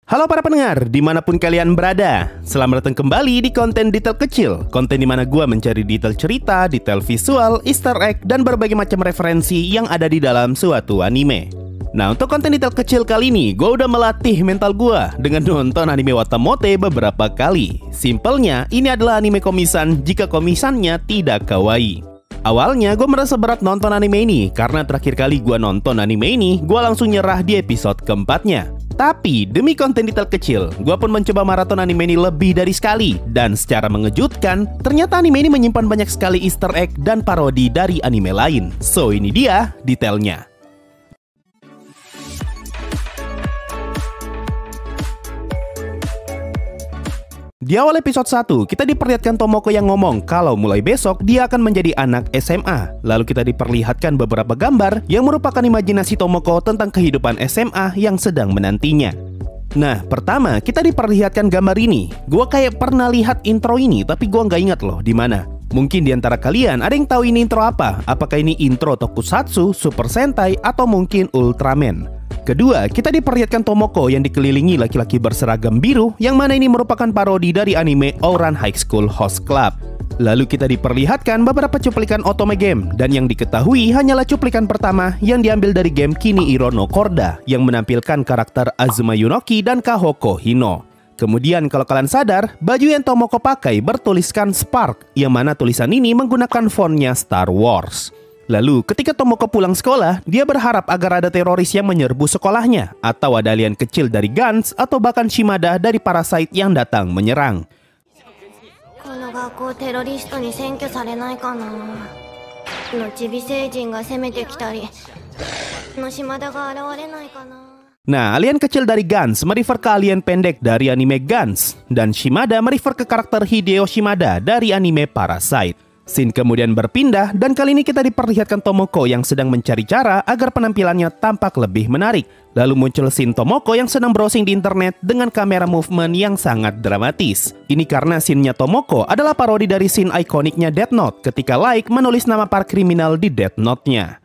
Halo para pendengar, dimanapun kalian berada. Selamat datang kembali di konten detail kecil. Konten dimana gue mencari detail cerita, detail visual, easter egg, dan berbagai macam referensi yang ada di dalam suatu anime. Nah, untuk konten detail kecil kali ini, gue udah melatih mental gue dengan nonton anime Watamote beberapa kali. Simpelnya, ini adalah anime komisan jika komisannya tidak kawaii. Awalnya gue merasa berat nonton anime ini karena terakhir kali gue nonton anime ini, gue langsung nyerah di episode keempatnya. Tapi demi konten detail kecil, gue pun mencoba maraton anime ini lebih dari sekali. Dan secara mengejutkan, ternyata anime ini menyimpan banyak sekali easter egg dan parodi dari anime lain. So ini dia detailnya. Di awal episode 1, kita diperlihatkan Tomoko yang ngomong kalau mulai besok dia akan menjadi anak SMA. Lalu kita diperlihatkan beberapa gambar yang merupakan imajinasi Tomoko tentang kehidupan SMA yang sedang menantinya. Nah, pertama kita diperlihatkan gambar ini. Gua kayak pernah lihat intro ini, tapi gua nggak ingat loh di mana. Mungkin di antara kalian ada yang tahu ini intro apa? Apakah ini intro Tokusatsu, Super Sentai, atau mungkin Ultraman? Kedua, kita diperlihatkan Tomoko yang dikelilingi laki-laki berseragam biru, yang mana ini merupakan parodi dari anime Ouran High School Host Club. Lalu kita diperlihatkan beberapa cuplikan otome game, dan yang diketahui hanyalah cuplikan pertama yang diambil dari game Kiniiro no Korda, yang menampilkan karakter Azuma Yunoki dan Kahoko Hino. Kemudian kalau kalian sadar, baju yang Tomoko pakai bertuliskan Spark, yang mana tulisan ini menggunakan fontnya Star Wars. Lalu ketika Tomoko pulang sekolah, dia berharap agar ada teroris yang menyerbu sekolahnya, atau ada alien kecil dari Gans, atau bahkan Shimada dari Parasite yang datang menyerang. Nah, alien kecil dari Gans merefer ke alien pendek dari anime Gans, dan Shimada merefer ke karakter Hideo Shimada dari anime Parasite. Scene kemudian berpindah dan kali ini kita diperlihatkan Tomoko yang sedang mencari cara agar penampilannya tampak lebih menarik. Lalu muncul scene Tomoko yang sedang browsing di internet dengan kamera movement yang sangat dramatis. Ini karena scene-nya Tomoko adalah parodi dari scene ikoniknya Death Note ketika Light menulis nama para kriminal di Death Note-nya.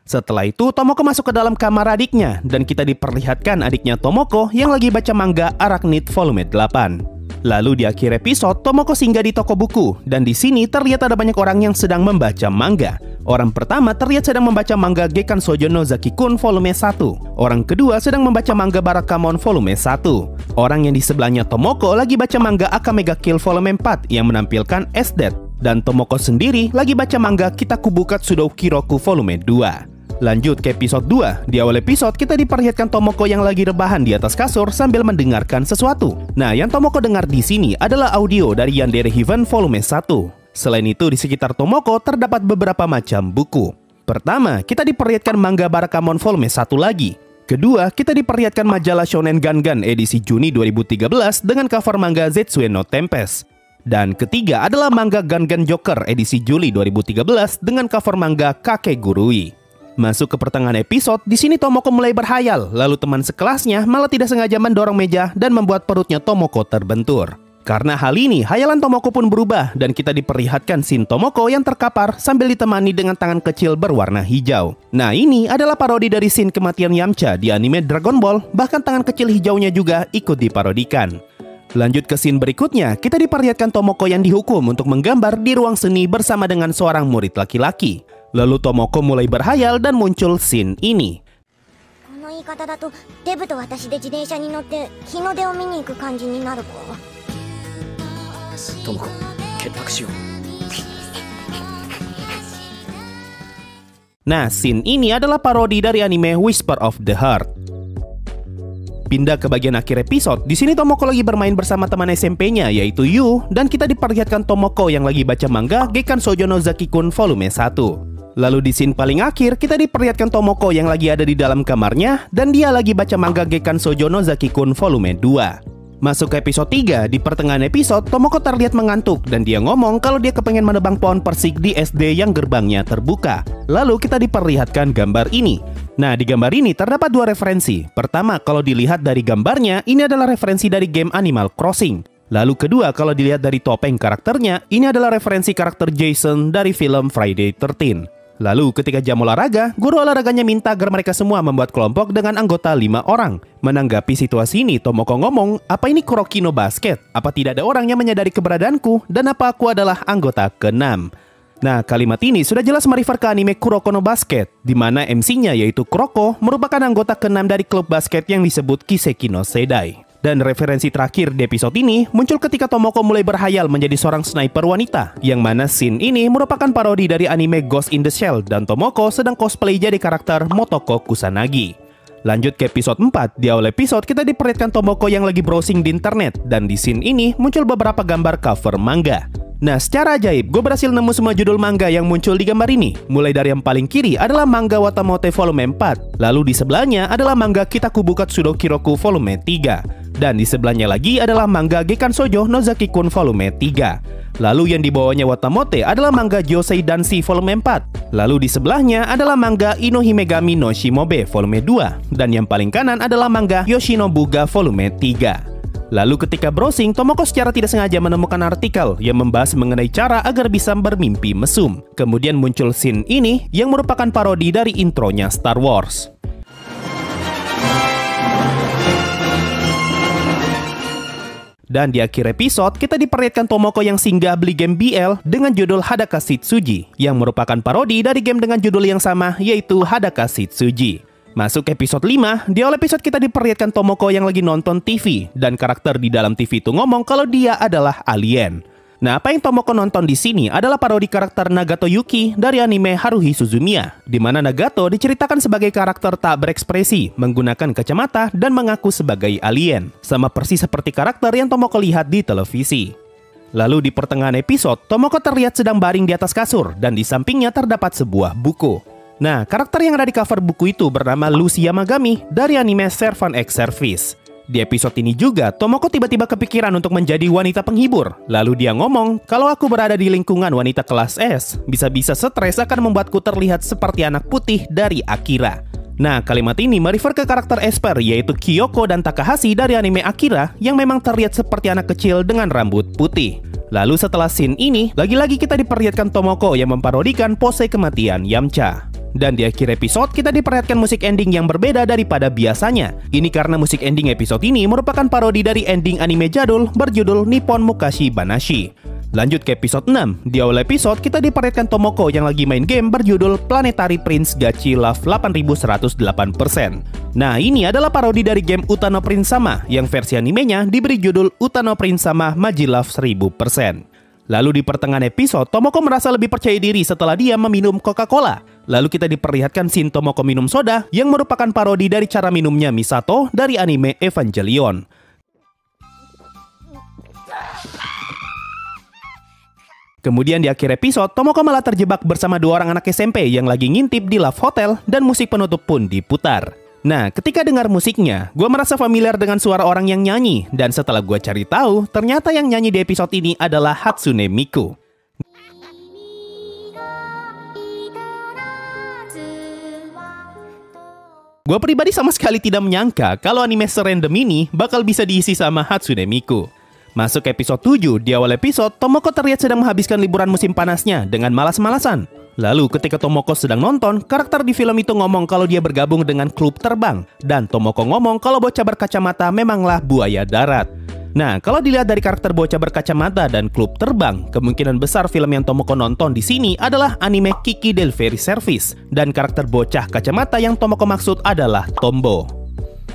Setelah itu, Tomoko masuk ke dalam kamar adiknya, dan kita diperlihatkan adiknya Tomoko yang lagi baca manga Arachnid Volume 8. Lalu di akhir episode, Tomoko singgah di toko buku, dan di sini terlihat ada banyak orang yang sedang membaca manga. Orang pertama terlihat sedang membaca manga Gekkan Shoujo no Zaki-kun Volume 1. Orang kedua sedang membaca manga Barakamon Volume 1. Orang yang di sebelahnya Tomoko lagi baca manga Akame ga Kill Volume 4 yang menampilkan S-Death. Dan Tomoko sendiri lagi baca manga Kitakubukatsu Kiroku Volume 2. Lanjut ke episode 2. Di awal episode kita diperlihatkan Tomoko yang lagi rebahan di atas kasur sambil mendengarkan sesuatu. Nah, yang Tomoko dengar di sini adalah audio dari Yandere Heaven Volume 1. Selain itu, di sekitar Tomoko terdapat beberapa macam buku. Pertama, kita diperlihatkan manga Barakamon Volume 1 lagi. Kedua, kita diperlihatkan majalah Shonen Gangan edisi Juni 2013 dengan cover manga Zetsue no Tempest. Dan ketiga adalah manga Gangan Joker edisi Juli 2013 dengan cover manga Kakegurui. Masuk ke pertengahan episode, di sini Tomoko mulai berhayal, lalu teman sekelasnya malah tidak sengaja mendorong meja dan membuat perutnya Tomoko terbentur. Karena hal ini, hayalan Tomoko pun berubah dan kita diperlihatkan scene Tomoko yang terkapar sambil ditemani dengan tangan kecil berwarna hijau. Nah, ini adalah parodi dari scene kematian Yamcha di anime Dragon Ball, bahkan tangan kecil hijaunya juga ikut diparodikan. Lanjut ke scene berikutnya, kita diperlihatkan Tomoko yang dihukum untuk menggambar di ruang seni bersama dengan seorang murid laki-laki. Lalu Tomoko mulai berhayal dan muncul scene ini. Nah, scene ini adalah parodi dari anime Whisper of the Heart. Pindah ke bagian akhir episode, di sini Tomoko lagi bermain bersama teman SMP-nya yaitu Yu, dan kita diperlihatkan Tomoko yang lagi baca manga Gekkan Shoujo no Zaki-kun Volume 1. Lalu di scene paling akhir, kita diperlihatkan Tomoko yang lagi ada di dalam kamarnya, dan dia lagi baca manga Gekkan Shoujo no Zaki-kun Volume 2. Masuk ke episode 3, di pertengahan episode, Tomoko terlihat mengantuk, dan dia ngomong kalau dia kepengen menebang pohon persik di SD yang gerbangnya terbuka. Lalu kita diperlihatkan gambar ini. Nah, di gambar ini terdapat dua referensi. Pertama, kalau dilihat dari gambarnya, ini adalah referensi dari game Animal Crossing. Lalu kedua, kalau dilihat dari topeng karakternya, ini adalah referensi karakter Jason dari film Friday 13. Lalu ketika jam olahraga, guru olahraganya minta agar mereka semua membuat kelompok dengan anggota 5 orang. Menanggapi situasi ini, Tomoko ngomong, apa ini Kuroki no Basket? Apa tidak ada orang yang menyadari keberadaanku? Dan apa aku adalah anggota ke-6? Nah, kalimat ini sudah jelas merefer ke anime Kuroko no Basket, di mana MC-nya yaitu Kuroko merupakan anggota ke-6 dari klub basket yang disebut Kiseki no Seidai. Dan referensi terakhir di episode ini muncul ketika Tomoko mulai berhayal menjadi seorang sniper wanita, yang mana scene ini merupakan parodi dari anime Ghost in the Shell dan Tomoko sedang cosplay jadi karakter Motoko Kusanagi. Lanjut ke episode 4, di awal episode kita diperlihatkan Tomoko yang lagi browsing di internet, dan di scene ini muncul beberapa gambar cover manga. Nah, secara ajaib, gue berhasil nemu semua judul manga yang muncul di gambar ini. Mulai dari yang paling kiri adalah manga Watamote volume 4. Lalu di sebelahnya adalah manga Kitakubu Katsudo Kiroku volume 3. Dan di sebelahnya lagi adalah manga Gekan Shoujo Nozaki-kun volume 3. Lalu yang di bawahnya Watamote adalah manga Josei Danshi volume 4. Lalu di sebelahnya adalah manga Inohimegami no Shimobe volume 2. Dan yang paling kanan adalah manga Yoshinobuga volume 3. Lalu ketika browsing, Tomoko secara tidak sengaja menemukan artikel yang membahas mengenai cara agar bisa bermimpi mesum. Kemudian muncul scene ini yang merupakan parodi dari intronya Star Wars. Dan di akhir episode, kita diperlihatkan Tomoko yang singgah beli game BL dengan judul Hadaka Shitsuji, yang merupakan parodi dari game dengan judul yang sama, yaitu Hadaka Shitsuji. Masuk episode 5, di awal episode kita diperlihatkan Tomoko yang lagi nonton TV, dan karakter di dalam TV itu ngomong kalau dia adalah alien. Nah, apa yang Tomoko nonton di sini adalah parodi karakter Nagato Yuki dari anime Haruhi Suzumiya, di mana Nagato diceritakan sebagai karakter tak berekspresi, menggunakan kacamata, dan mengaku sebagai alien, sama persis seperti karakter yang Tomoko lihat di televisi. Lalu di pertengahan episode, Tomoko terlihat sedang baring di atas kasur, dan di sampingnya terdapat sebuah buku. Nah, karakter yang ada di cover buku itu bernama Lucy Yamagami dari anime Servant X Service. Di episode ini juga, Tomoko tiba-tiba kepikiran untuk menjadi wanita penghibur. Lalu dia ngomong, kalau aku berada di lingkungan wanita kelas S, bisa-bisa stres akan membuatku terlihat seperti anak putih dari Akira. Nah, kalimat ini merefer ke karakter Esper, yaitu Kyoko dan Takahashi dari anime Akira, yang memang terlihat seperti anak kecil dengan rambut putih. Lalu setelah scene ini, lagi-lagi kita diperlihatkan Tomoko yang memparodikan pose kematian Yamcha. Dan di akhir episode, kita diperlihatkan musik ending yang berbeda daripada biasanya. Ini karena musik ending episode ini merupakan parodi dari ending anime jadul berjudul Nippon Mukashi Banashi. Lanjut ke episode 6. Di awal episode, kita diperlihatkan Tomoko yang lagi main game berjudul Planetary Prince Gachi Love 8108%. Nah, ini adalah parodi dari game Utano Prince Sama, yang versi animenya diberi judul Utano Prince Sama Maji Love 1000%. Lalu di pertengahan episode, Tomoko merasa lebih percaya diri setelah dia meminum Coca-Cola. Lalu kita diperlihatkan scene Tomoko minum soda yang merupakan parodi dari cara minumnya Misato dari anime Evangelion. Kemudian di akhir episode, Tomoko malah terjebak bersama dua orang anak SMP yang lagi ngintip di Love Hotel dan musik penutup pun diputar. Nah, ketika dengar musiknya, gue merasa familiar dengan suara orang yang nyanyi, dan setelah gue cari tahu, ternyata yang nyanyi di episode ini adalah Hatsune Miku. Gue pribadi sama sekali tidak menyangka kalau anime serandom ini bakal bisa diisi sama Hatsune Miku. Masuk episode 7, di awal episode, Tomoko terlihat sedang menghabiskan liburan musim panasnya dengan malas-malasan. Lalu ketika Tomoko sedang nonton, karakter di film itu ngomong kalau dia bergabung dengan klub terbang. Dan Tomoko ngomong kalau bocah berkacamata memanglah buaya darat. Nah, kalau dilihat dari karakter bocah berkacamata dan klub terbang, kemungkinan besar film yang Tomoko nonton di sini adalah anime Kiki Del Ferry Service. Dan karakter bocah kacamata yang Tomoko maksud adalah Tombo.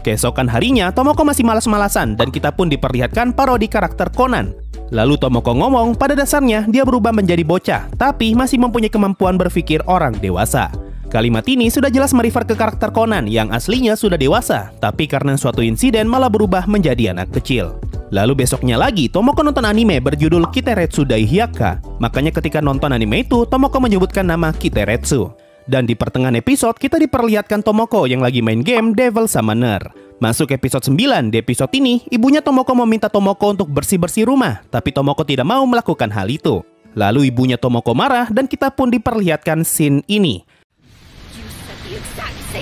Keesokan harinya, Tomoko masih malas-malasan dan kita pun diperlihatkan parodi karakter Conan. Lalu Tomoko ngomong pada dasarnya dia berubah menjadi bocah, tapi masih mempunyai kemampuan berpikir orang dewasa. Kalimat ini sudah jelas merefer ke karakter Conan yang aslinya sudah dewasa, tapi karena suatu insiden malah berubah menjadi anak kecil. Lalu besoknya lagi, Tomoko nonton anime berjudul Kiteretsu Daihiyaka. Makanya ketika nonton anime itu, Tomoko menyebutkan nama Kiteretsu. Dan di pertengahan episode, kita diperlihatkan Tomoko yang lagi main game Devil Summoner. Masuk episode 9, di episode ini, ibunya Tomoko meminta Tomoko untuk bersih-bersih rumah, tapi Tomoko tidak mau melakukan hal itu. Lalu ibunya Tomoko marah dan kita pun diperlihatkan scene ini.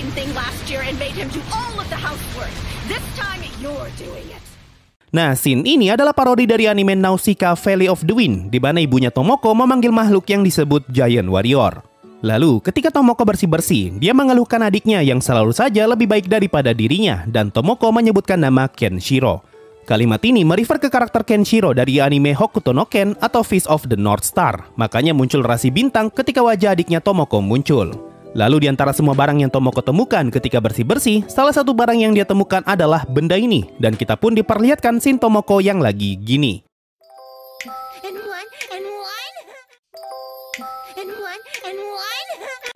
same thing last year and made him do all of the housework. This time you're doing it. Nah, scene ini adalah parodi dari anime Nausicaa Valley of the Wind, di mana ibunya Tomoko memanggil makhluk yang disebut Giant Warrior. Lalu, ketika Tomoko bersih-bersih, dia mengeluhkan adiknya yang selalu saja lebih baik daripada dirinya, dan Tomoko menyebutkan nama Kenshiro. Kalimat ini merefer ke karakter Kenshiro dari anime Hokuto no Ken atau Fist of the North Star, makanya muncul rasi bintang ketika wajah adiknya Tomoko muncul. Lalu di antara semua barang yang Tomoko temukan ketika bersih-bersih, salah satu barang yang dia temukan adalah benda ini, dan kita pun diperlihatkan scene Tomoko yang lagi gini.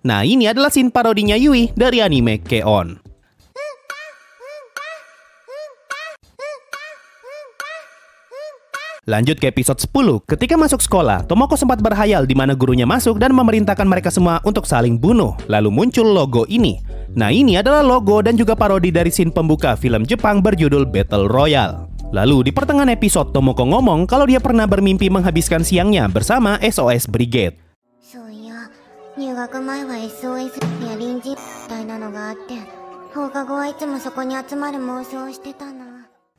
Nah, ini adalah scene parodinya Yui dari anime K-On! Lanjut ke episode 10. Ketika masuk sekolah, Tomoko sempat berhayal di mana gurunya masuk dan memerintahkan mereka semua untuk saling bunuh. Lalu muncul logo ini. Nah, ini adalah logo dan juga parodi dari scene pembuka film Jepang berjudul Battle Royale. Lalu di pertengahan episode, Tomoko ngomong kalau dia pernah bermimpi menghabiskan siangnya bersama SOS Brigade.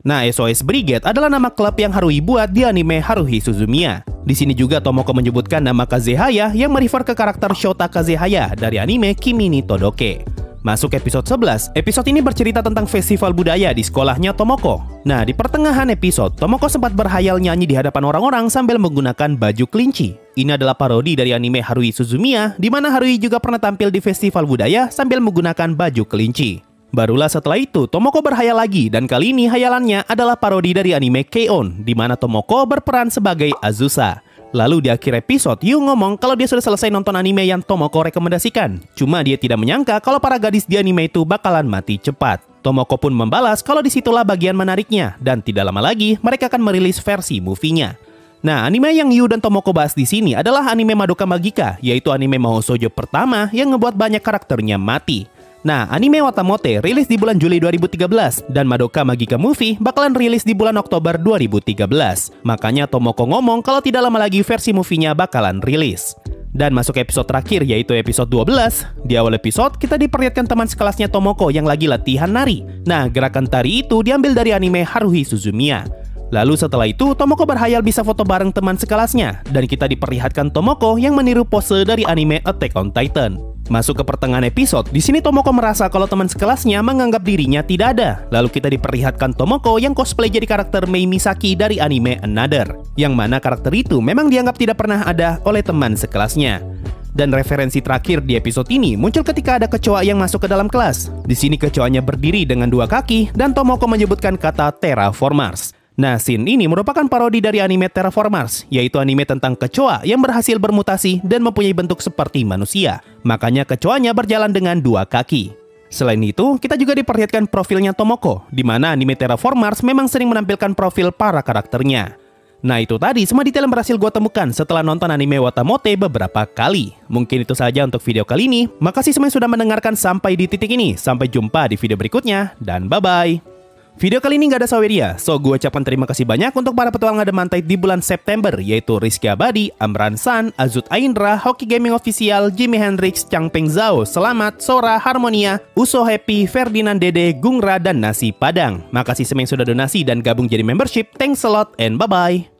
Nah, SOS Brigade adalah nama klub yang Haruhi buat di anime Haruhi Suzumiya. Di sini juga Tomoko menyebutkan nama Kazehaya yang merefer ke karakter Shota Kazehaya dari anime Kimi ni Todoke. Masuk episode 11, episode ini bercerita tentang festival budaya di sekolahnya Tomoko. Nah, di pertengahan episode, Tomoko sempat berhayal nyanyi di hadapan orang-orang sambil menggunakan baju kelinci. Ini adalah parodi dari anime Haruhi Suzumiya, di mana Haruhi juga pernah tampil di festival budaya sambil menggunakan baju kelinci. Barulah setelah itu, Tomoko berhayal lagi, dan kali ini hayalannya adalah parodi dari anime K-On!, di mana Tomoko berperan sebagai Azusa. Lalu di akhir episode, Yu ngomong kalau dia sudah selesai nonton anime yang Tomoko rekomendasikan. Cuma dia tidak menyangka kalau para gadis di anime itu bakalan mati cepat. Tomoko pun membalas kalau disitulah bagian menariknya, dan tidak lama lagi mereka akan merilis versi movie-nya. Nah, anime yang Yu dan Tomoko bahas di sini adalah anime Madoka Magica, yaitu anime mahou shoujo pertama yang ngebuat banyak karakternya mati. Nah, anime Watamote rilis di bulan Juli 2013 dan Madoka Magica Movie bakalan rilis di bulan Oktober 2013. Makanya Tomoko ngomong kalau tidak lama lagi versi movie-nya bakalan rilis. Dan masuk episode terakhir yaitu episode 12. Di awal episode kita diperlihatkan teman sekelasnya Tomoko yang lagi latihan nari. Nah, gerakan tari itu diambil dari anime Haruhi Suzumiya. Lalu setelah itu Tomoko berhayal bisa foto bareng teman sekelasnya dan kita diperlihatkan Tomoko yang meniru pose dari anime Attack on Titan. Masuk ke pertengahan episode, di sini Tomoko merasa kalau teman sekelasnya menganggap dirinya tidak ada. Lalu kita diperlihatkan Tomoko yang cosplay jadi karakter Mei Misaki dari anime Another, yang mana karakter itu memang dianggap tidak pernah ada oleh teman sekelasnya. Dan referensi terakhir di episode ini muncul ketika ada kecoa yang masuk ke dalam kelas. Di sini kecoanya berdiri dengan dua kaki dan Tomoko menyebutkan kata Terraformars. Nah, scene ini merupakan parodi dari anime Terraformars, yaitu anime tentang kecoa yang berhasil bermutasi dan mempunyai bentuk seperti manusia. Makanya kecoanya berjalan dengan dua kaki. Selain itu, kita juga diperlihatkan profilnya Tomoko, di mana anime Terraformars memang sering menampilkan profil para karakternya. Nah, itu tadi semua detail yang berhasil gue temukan setelah nonton anime Watamote beberapa kali. Mungkin itu saja untuk video kali ini. Makasih semua yang sudah mendengarkan sampai di titik ini. Sampai jumpa di video berikutnya, dan bye-bye. Video kali ini gak ada Saweria, so gue ucapkan terima kasih banyak untuk para petualang Adamantite di bulan September, yaitu Rizky Abadi, Amran San, Azut Aindra, Hoki Gaming Official, Jimi Hendrix, Chang Peng Zhao, Selamat, Sora, Harmonia, Uso Happy, Ferdinand Dede, Gungra, dan Nasi Padang. Makasih semua yang sudah donasi dan gabung jadi membership, thanks a lot and bye-bye.